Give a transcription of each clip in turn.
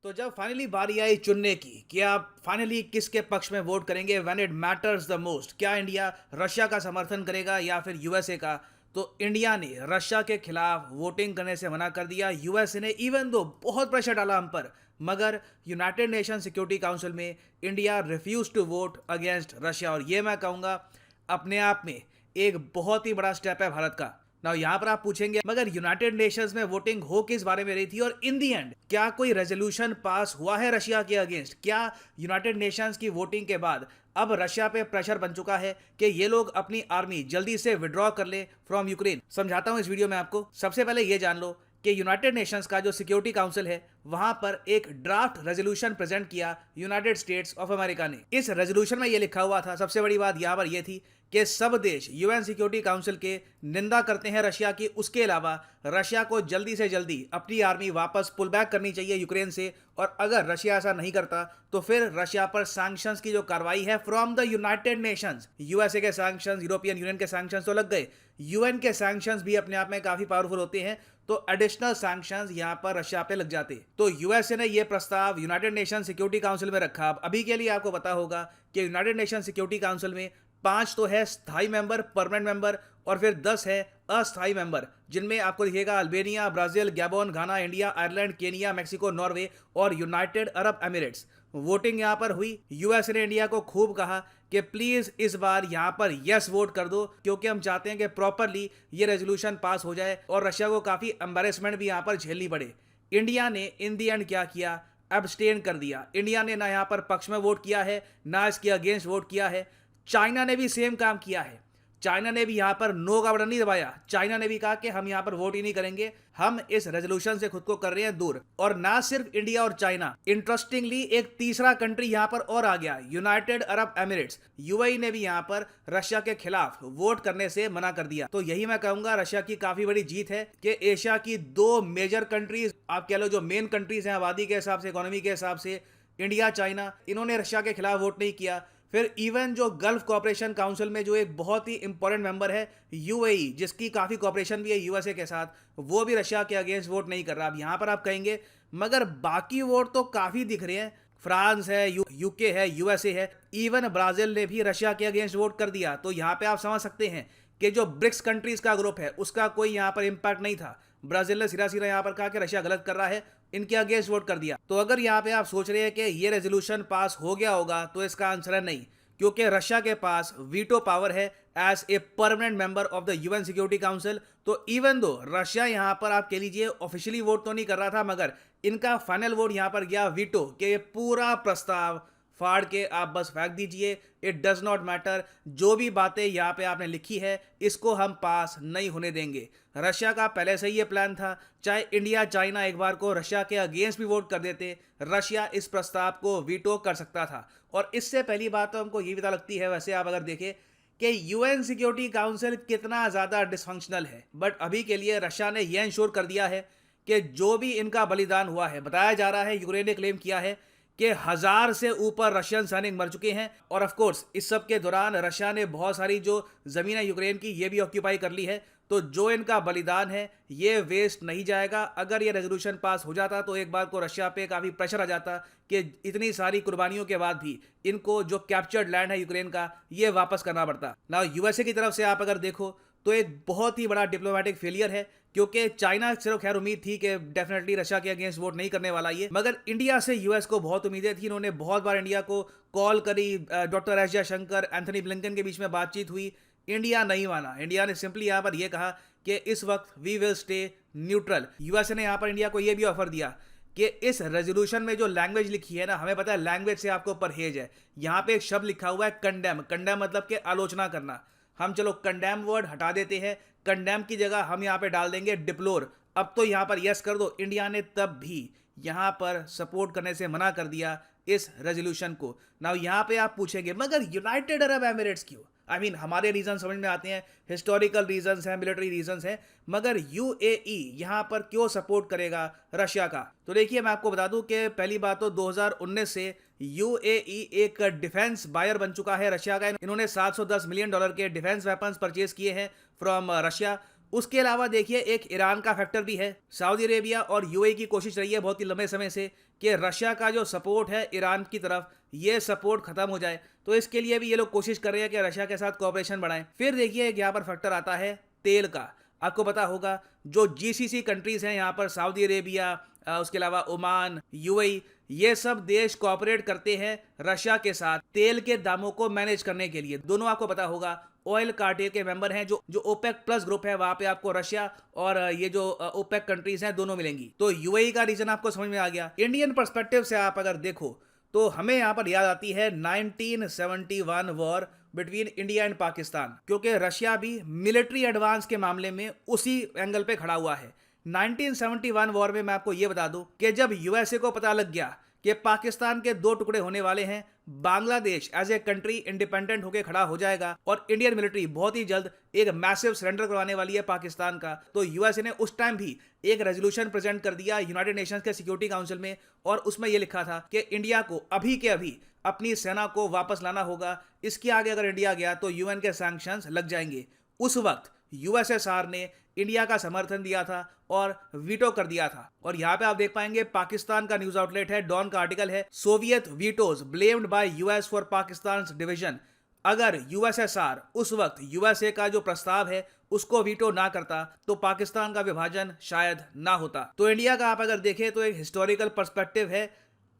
तो जब फाइनली बारी आई चुनने की कि आप फाइनली किसके पक्ष में वोट करेंगे when it matters the most, क्या इंडिया रशिया का समर्थन करेगा या फिर यूएसए का, तो इंडिया ने रशिया के खिलाफ वोटिंग करने से मना कर दिया। यूएसए ने इवन दो बहुत प्रेशर डाला हम पर, मगर यूनाइटेड नेशन सिक्योरिटी काउंसिल में India refuse to vote against Russia. और ये मैं कहूँगा अपने आप में एक बहुत ही बड़ा स्टेप है भारत का। ना यहाँ पर आप पूछेंगे मगर यूनाइटेड नेशंस में वोटिंग हो किस बारे में रही थी और इन दी एंड क्या कोई रेजोल्यूशन पास हुआ है रशिया के अगेंस्ट? क्या यूनाइटेड नेशंस की वोटिंग के बाद अब रशिया पे प्रेशर बन चुका है कि ये लोग अपनी आर्मी जल्दी से विड्रॉ कर ले फ्रॉम यूक्रेन? समझाता हूं इस वीडियो में आपको। सबसे पहले ये जान लो कि यूनाइटेड नेशंस का जो सिक्योरिटी काउंसिल है वहां पर एक ड्राफ्ट रेजोल्यूशन प्रेजेंट किया यूनाइटेड स्टेट्स ऑफ अमेरिका ने। इस रेजोल्यूशन में ये लिखा हुआ था, सबसे बड़ी बात यहां पर यह थी कि सब देश यूएन सिक्योरिटी काउंसिल के निंदा करते हैं रशिया की। उसके अलावा रशिया को जल्दी से जल्दी अपनी आर्मी वापस पुल बैक करनी चाहिए यूक्रेन से, और अगर रशिया ऐसा नहीं करता तो फिर रशिया पर सैंक्शंस की जो कार्रवाई है from the United Nations, USA के सैंक्शंस, यूरोपियन यूनियन के सैंक्शंस तो लग गए, यूएन के सैंक्शंस भी अपने आप में काफी पावरफुल होते हैं, तो एडिशनल सैंक्शंस यहां पर रशिया पे लग जाते। तो यूएसए ने यह प्रस्ताव यूनाइटेड नेशन सिक्योरिटी काउंसिल में रखा। अभी के लिए आपको पता होगा कि यूनाइटेड नेशन सिक्योरिटी काउंसिल में 5 तो है स्थायी मेंबर, परमानेंट मेंबर, और फिर 10 है अस्थायी मेंबर, जिनमें आपको दिखेगा Albania, Brazil, Gabon, Ghana, India, Ireland, Kenya, Mexico, Norway और यूनाइटेड अरब एमिरेट्स। वोटिंग यहां पर हुई। यूएस ने इंडिया को खूब कहा कि प्लीज इस बार यहां पर यस वोट कर दो, क्योंकि हम चाहते हैं कि प्रॉपरली ये रेजोल्यूशन पास हो जाए और रशिया को काफी एम्बेरसमेंट भी यहां पर झेलनी पड़े। इंडिया ने इन दी एंड क्या किया? एब्सटेन कर दिया। इंडिया ने ना यहां पर पक्ष में वोट किया है ना इसके अगेंस्ट वोट किया है। चाइना ने भी सेम काम किया है। चाइना ने भी यहां पर नो का बटन नहीं दबाया। चाइना ने भी कहा कि हम यहां पर वोट ही नहीं करेंगे, हम इस रेजोल्यूशन से खुद को कर रहे हैं दूर। और ना सिर्फ इंडिया और चाइना, इंटरेस्टिंगली एक तीसरा कंट्री यहां पर और आ गया, यूनाइटेड अरब एमिरेट्स, यूएई ने भी यहां पर रशिया के खिलाफ वोट करने से मना कर दिया। तो यही मैं कहूंगा रशिया की काफी बड़ी जीत है कि एशिया की 2 मेजर कंट्रीज, आप कह लो जो मेन कंट्रीज हैं आबादी के हिसाब से, इकोनॉमी के हिसाब से, इंडिया, चाइना, इन्होंने रशिया के खिलाफ वोट नहीं किया। फिर इवन जो गल्फ कोऑपरेशन काउंसिल में जो एक बहुत ही इंपॉर्टेंट मेंबर है यूएई, जिसकी काफी कोऑपरेशन भी है यूएसए के साथ, वो भी रशिया के अगेंस्ट वोट नहीं कर रहा। अब यहां पर आप कहेंगे मगर बाकी वोट तो काफी दिख रहे हैं, फ्रांस है, यूके है, यूएसए है, इवन ब्राजील ने भी रशिया के अगेंस्ट वोट कर दिया। तो यहां पे आप समझ सकते हैं कि जो ब्रिक्स कंट्रीज का ग्रुप है उसका कोई यहां पर इंपैक्ट नहीं था। ब्राजील ने सीधा सीधा यहां पर कहा कि रशिया गलत कर रहा है, इनके अगेंस्ट वोट कर दिया। तो अगर यहां पे आप सोच रहे हैं कि ये रेजोल्यूशन पास हो गया होगा, तो इसका आंसर है नहीं, क्योंकि रशिया के पास वीटो पावर है as a permanent member of the UN Security Council. तो इवन दो रशिया यहां पर आप कह लीजिए ऑफिशियली वोट तो नहीं कर रहा था, मगर इनका फाइनल वोट यहां पर गया वीटो, कि ये पूरा प्रस्ताव फाड़ के आप बस फेंक दीजिए, इट डज नॉट मैटर, जो भी बातें यहाँ पे आपने लिखी है इसको हम पास नहीं होने देंगे। रशिया का पहले से ही ये प्लान था, चाहे इंडिया, चाइना एक बार को रशिया के अगेंस्ट भी वोट कर देते, रशिया इस प्रस्ताव को वीटो कर सकता था। और इससे पहली बात तो हमको ये पता लगती है, वैसे आप अगर देखें कि यूएन सिक्योरिटी काउंसिल कितना ज़्यादा डिसफंक्शनल है, बट अभी के लिए रशिया ने यह इंश्योर कर दिया है कि जो भी इनका बलिदान हुआ है, बताया जा रहा है, यूक्रेन ने क्लेम किया है कि 1000 से ऊपर रशियन सैनिक मर चुके हैं। और ऑफ कोर्स इस सब के दौरान रशिया ने बहुत सारी जो जमीन है यूक्रेन की ये भी ऑक्यूपाई कर ली है। तो जो इनका बलिदान है ये वेस्ट नहीं जाएगा। अगर ये रेजोल्यूशन पास हो जाता तो एक बार को रशिया पे काफ़ी प्रेशर आ जाता कि इतनी सारी कुर्बानियों के बाद भी इनको जो कैप्चर्ड लैंड है यूक्रेन का ये वापस करना पड़ता। ना यूएसए की तरफ से आप अगर देखो तो एक बहुत ही बड़ा डिप्लोमेटिक फेलियर है, क्योंकि चाइना सिर्फ खैर उम्मीद थी कि डेफिनेटली रशिया के अगेंस्ट वोट नहीं करने वाला ये, मगर इंडिया से यूएस को बहुत उम्मीदें थी। इन्होंने बहुत बार इंडिया को कॉल करी, doctor S Jaishankar, Anthony Blinken के बीच में बातचीत हुई, इंडिया नहीं माना। इंडिया ने सिंपली यहाँ पर यह कहा कि इस वक्त we will stay neutral. USA ने यहाँ पर इंडिया को यह भी ऑफर दिया कि इस रेजोल्यूशन में जो लैंग्वेज लिखी है ना, हमें पता है लैंग्वेज से आपको परहेज है, यहाँ पे एक शब्द लिखा हुआ है कंडेम। कंडेम मतलब कि आलोचना करना। हम चलो कंडेम वर्ड हटा देते हैं, कंडेम की जगह हम यहाँ पे डाल देंगे डिप्लोर। अब तो यहाँ पर यस कर दो। इंडिया ने तब भी यहाँ पर सपोर्ट करने से मना कर दिया इस रेजोल्यूशन को। ना यहाँ पे आप पूछेंगे मगर यूनाइटेड अरब एमिरेट्स क्यों? हमारे रीजन समझ में आते हैं, हिस्टोरिकल रीजंस हैं, मिलिट्री रीजंस हैं, मगर यूएई यहाँ पर क्यों सपोर्ट करेगा रशिया का? तो देखिए मैं आपको बता दूं कि पहली बात तो 2019 से यूएई एक डिफेंस बायर बन चुका है रशिया का। इन्होंने $710 मिलियन के डिफेंस वेपन्स परचेज किए हैं फ्रॉम रशिया। उसके अलावा देखिए एक ईरान का फैक्टर भी है। सऊदी अरेबिया और यूएई की कोशिश रही है बहुत ही लंबे समय से कि रशिया का जो सपोर्ट है ईरान की तरफ, ये सपोर्ट खत्म हो जाए। तो इसके लिए भी ये लोग कोशिश कर रहे हैं कि रशिया के साथ कोऑपरेशन बढ़ाएं। फिर देखिए एक यहाँ पर फैक्टर आता है तेल का। आपको पता होगा जो जीसीसी कंट्रीज हैं यहाँ पर, सऊदी अरेबिया, उसके अलावा ओमान, यूएई, ये सब देश कोऑपरेट करते हैं रशिया के साथ तेल के दामों को मैनेज करने के लिए। दोनों आपको पता होगा ऑयल कार्टेल के मेंबर हैं। जो ओपेक प्लस ग्रुप है, वहां पे आपको रशिया और ये जो ओपेक कंट्रीज हैं दोनों मिलेंगी। तो यूएई का रीजन आपको समझ में आ गया। इंडियन पर्सपेक्टिव से आप अगर देखो तो हमें यहाँ पर याद आती है 1971 war between India and Pakistan, क्योंकि रशिया भी मिलिट्री एडवांस के मामले में उसी एंगल पे खड़ा हुआ है। 1971 वॉर में मैं आपको ये बता दूं कि जब यूएसए को पता लग गया कि पाकिस्तान के दो टुकड़े होने वाले हैं, Bangladesh as a country independent होकर खड़ा हो जाएगा और इंडियन मिलिट्री बहुत ही जल्द एक मैसिव सरेंडर करवाने वाली है पाकिस्तान का, तो यूएसए ने उस टाइम भी एक रेजोल्यूशन प्रेजेंट कर दिया यूनाइटेड नेशंस के सिक्योरिटी काउंसिल में, और उसमें यह लिखा था कि इंडिया को अभी के अभी अपनी सेना को वापस लाना होगा। इसके आगे अगर इंडिया गया तो यूएन के सैंक्शंस लग जाएंगे। उस वक्त यूएसएसआर ने इंडिया का समर्थन दिया था और वीटो कर दिया था। और यहां पे आप देख पाएंगे पाकिस्तान का न्यूज आउटलेट है, डॉन का आर्टिकल है, Soviet vetoes blamed bye US for Pakistan division. अगर यूएसएसआर उस वक्त यूएसए का जो प्रस्ताव है उसको वीटो ना करता तो पाकिस्तान का विभाजन शायद ना होता। तो इंडिया का आप अगर देखें तो एक हिस्टोरिकल पर्सपेक्टिव है।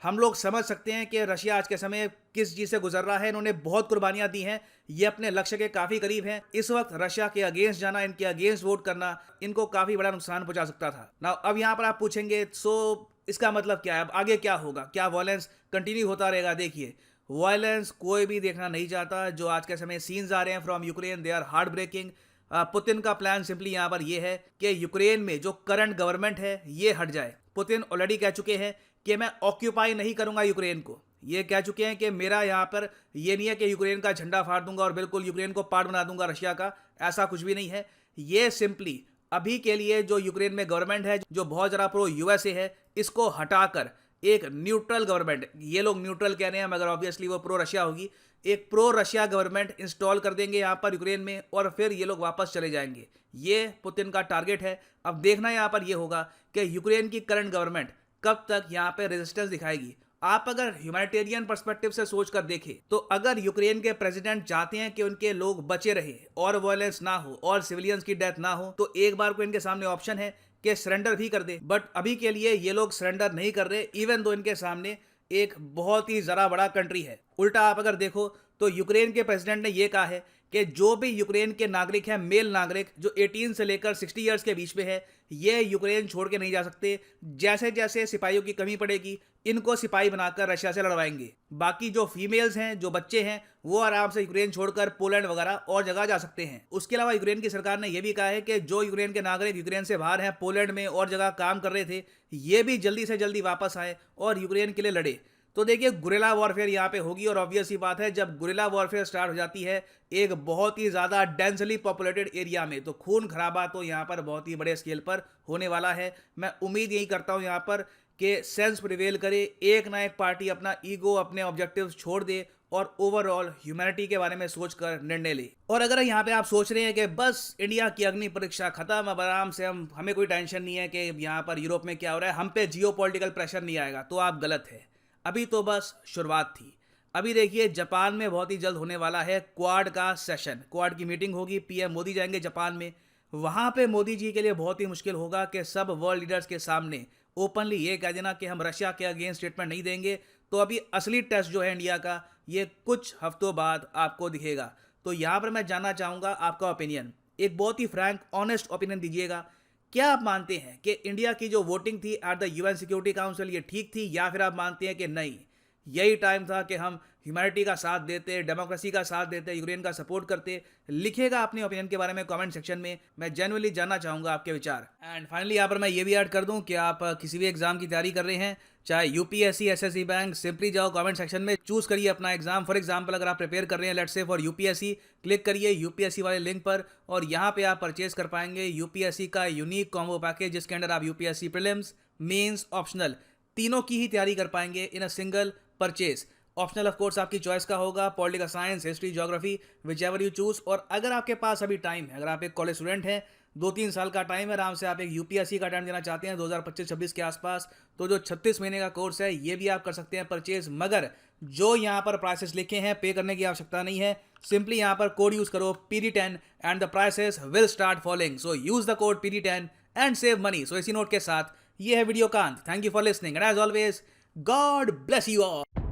हम लोग समझ सकते हैं कि रशिया आज के समय किस चीज से गुजर रहा है। इन्होंने बहुत कुर्बानियां दी हैं, ये अपने लक्ष्य के काफी करीब हैं। इस वक्त रशिया के अगेंस्ट जाना, इनके अगेंस्ट वोट करना इनको काफी बड़ा नुकसान पहुंचा सकता था ना। अब यहां पर आप पूछेंगे इसका मतलब क्या है, अब आगे क्या होगा, क्या वायलेंस कंटिन्यू होता रहेगा? देखिए वायलेंस कोई भी देखना नहीं चाहता। जो आज के समय सीन्स आ रहे हैं from Ukraine, they are heartbreaking. Putin का प्लान सिंपली यहाँ पर यह है कि यूक्रेन में जो करंट गवर्नमेंट है ये हट जाए। पुतिन ऑलरेडी कह चुके हैं कि मैं ऑक्यूपाई नहीं करूंगा यूक्रेन को। ये कह चुके हैं कि मेरा यहाँ पर ये नहीं है कि यूक्रेन का झंडा फाड़ दूंगा और बिल्कुल यूक्रेन को पार्ट बना दूंगा रशिया का, ऐसा कुछ भी नहीं है। ये सिंपली अभी के लिए जो यूक्रेन में गवर्नमेंट है जो बहुत ज़्यादा प्रो यूएसए है, इसको हटाकर एक न्यूट्रल गवर्नमेंट, ये लोग न्यूट्रल कह रहे हैं मगर ऑब्वियसली वो प्रो रशिया होगी, एक प्रो रशिया गवर्नमेंट इंस्टॉल कर देंगे यहाँ पर यूक्रेन में और फिर ये लोग वापस चले जाएंगे। ये पुतिन का टारगेट है। अब देखना यहाँ पर ये होगा कि यूक्रेन की करंट गवर्नमेंट कब तक यहाँ पे रेजिस्टेंस दिखाएगी। आप अगर ह्यूमैनिटेरियन पर्सपेक्टिव से सोचकर देखें तो अगर यूक्रेन के प्रेसिडेंट चाहते हैं कि उनके लोग बचे रहे और वायलेंस ना हो और सिविलियंस की डेथ ना हो, तो एक बार को इनके सामने ऑप्शन है कि सरेंडर भी कर दे। बट अभी के लिए ये लोग सरेंडर नहीं कर रहे, इवन दो इनके सामने एक बहुत ही ज़रा बड़ा कंट्री है। उल्टा आप अगर देखो तो यूक्रेन के प्रेसिडेंट ने यह कहा है कि जो भी यूक्रेन के नागरिक हैं, मेल नागरिक जो 18 से लेकर 60 ईयर्स के बीच में है, ये यूक्रेन छोड़ के नहीं जा सकते। जैसे जैसे सिपाहियों की कमी पड़ेगी इनको सिपाही बनाकर रशिया से लड़वाएंगे। बाकी जो फीमेल्स हैं, जो बच्चे हैं, वो आराम से यूक्रेन छोड़कर पोलैंड वगैरह और जगह जा सकते हैं। उसके अलावा यूक्रेन की सरकार ने यह भी कहा है कि जो यूक्रेन के नागरिक यूक्रेन से बाहर हैं, पोलैंड में और जगह काम कर रहे थे, ये भी जल्दी से जल्दी वापस आए और यूक्रेन के लिए लड़े। तो देखिए गुरिल्ला वॉरफेयर यहाँ पे होगी और ऑब्वियस ही बात है जब गुरिल्ला वॉरफेयर स्टार्ट हो जाती है एक बहुत ही ज़्यादा डेंसली पॉपुलेटेड एरिया में, तो खून खराबा तो यहाँ पर बहुत ही बड़े स्केल पर होने वाला है। मैं उम्मीद यही करता हूँ यहाँ पर कि सेंस प्रिवेल करे, एक ना एक पार्टी अपना ईगो, अपने ऑब्जेक्टिव्स छोड़ दे और ओवरऑल ह्यूमैनिटी के बारे में सोचकर निर्णय ले। और अगर यहाँ पे आप सोच रहे हैं कि बस इंडिया की अग्नि परीक्षा खत्म, अब आराम से हमें कोई टेंशन नहीं है कि यहाँ पर यूरोप में क्या हो रहा है, हम पे जियोपॉलिटिकल प्रेशर नहीं आएगा, तो आप गलत है। अभी तो बस शुरुआत थी। अभी देखिए जापान में बहुत ही जल्द होने वाला है क्वाड का सेशन, क्वाड की मीटिंग होगी, पीएम मोदी जाएंगे जापान में। वहाँ पे मोदी जी के लिए बहुत ही मुश्किल होगा कि सब वर्ल्ड लीडर्स के सामने ओपनली ये कह देना कि हम रशिया के अगेंस्ट स्टेटमेंट नहीं देंगे। तो अभी असली टेस्ट जो है इंडिया का ये कुछ हफ्तों बाद आपको दिखेगा। तो यहाँ पर मैं जानना चाहूँगा आपका ओपिनियन, एक बहुत ही फ्रैंक ऑनेस्ट ओपिनियन दीजिएगा। क्या आप मानते हैं कि इंडिया की जो वोटिंग थी at the UN Security council ये ठीक थी, या फिर आप मानते हैं कि नहीं यही टाइम था कि हम ह्यूमैनिटी का साथ देते, डेमोक्रेसी का साथ देते, यूक्रेन का सपोर्ट करते? लिखेगा अपने ओपिनियन के बारे में कमेंट सेक्शन में, मैं जेन्युइनली जानना चाहूँगा आपके विचार। एंड फाइनली यहाँ पर मैं ये भी ऐड कर दूँ कि आप किसी भी एग्जाम की तैयारी कर रहे हैं, चाहे यूपीएससी, एसएससी, बैंक, सिंपली जाओ कमेंट सेक्शन में, चूज करिए अपना एग्जाम। फॉर एग्जाम्पल अगर आप प्रिपेयर कर रहे हैं let's say for UPSC, click करिए यूपीएससी वाले लिंक पर और यहाँ पे आप परचेज कर पाएंगे यूपीएससी का यूनिक कॉम्बो पैकेज, जिसके अंदर आप यूपीएससी प्रीलिम्स, मेंस, ऑप्शनल तीनों की ही तैयारी कर पाएंगे in a single purchase. Optional of course आपकी चॉइस का होगा, political science, history, geography, whichever you choose. और अगर आपके पास अभी टाइम है, अगर आप एक कॉलेज स्टूडेंट हैं 2-3 साल का टाइम है, आराम से आप एक यूपीएससी का अटेम्प्ट देना चाहते हैं 2025-26 के आसपास, तो जो 36 महीने का कोर्स है ये भी आप कर सकते हैं परचेज। मगर जो यहाँ पर प्राइसेस लिखे हैं पे करने की आवश्यकता नहीं है, सिंपली यहाँ पर कोड यूज करो PD10 and the prices will start following. So use the code PD10 and save money. So इसी नोट के साथ ये है वीडियो का अंत। Thank you for listening and as always God bless you all.